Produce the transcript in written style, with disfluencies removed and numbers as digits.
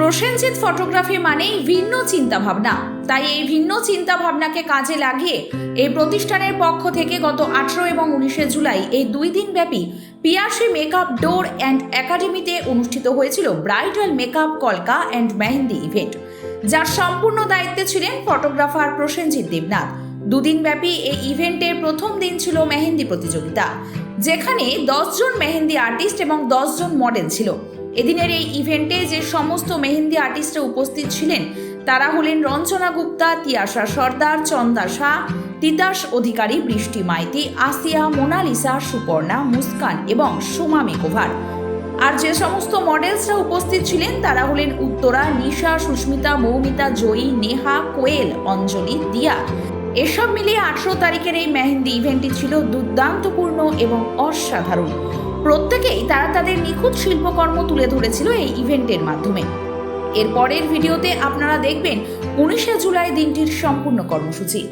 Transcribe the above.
Prosenjit photography মানেই ভিন্ন চিন্তাভাবনা, তাই এই ভিন্ন চিন্তাভাবনাকে কাজে লাগিয়ে এই প্রতিষ্ঠানের পক্ষ থেকে গত 18 এবং 19 জুলাই এই 2 দিন ব্যাপী পিয়াসি মেকআপ ডোর অ্যান্ড একাডেমিতে অনুষ্ঠিত হয়েছিল ব্রাইডাল মেকআপ কলকা অ্যান্ড মেহেন্দি ইভেন্ট, যার সম্পূর্ণ দায়িত্বে ছিলেন ফটোগ্রাফার প্রসেনজিৎ দেবনাথ। 2 দিন ব্যাপী এই ইভেন্টের প্রথম দিন ছিল মেহেন্দি প্রতিযোগিতা, যেখানে 10 জন মেহেন্দি আর্টিস্ট এবং 10 জন মডেল ছিল। এদিনের এই ইভেন্টে যে সমস্ত মেহেন্দি আর্টিস্টরা উপস্থিত ছিলেন তারা হলেন রঞ্জনা গুপ্তা, তিয়াশা সর্দার, চন্দা শাহ, তিতাস অধিকারী, বৃষ্টি মাইতি, আসিয়া, মোনালিসা, সুপর্ণা, মুস্কান এবং সোমা মেকওভার। আর যে সমস্ত মডেলসরা উপস্থিত ছিলেন তারা হলেন উত্তরা, নিশা, সুস্মিতা, মৌমিতা, জয়ী, নেহা, কোয়েল, অঞ্জলি, দিয়া। এসব মিলিয়ে 18 তারিখের এই মেহেন্দি ইভেন্টটি ছিল দুর্দান্তপূর্ণ এবং অসাধারণ। প্রত্যেকেই তারা তাদের নিখুঁত শিল্পকর্ম তুলে ধরেছিল এই ইভেন্টের মাধ্যমে। এর পরের ভিডিওতে আপনারা দেখবেন 19 জুলাই দিনটির সম্পূর্ণ কর্মসূচি।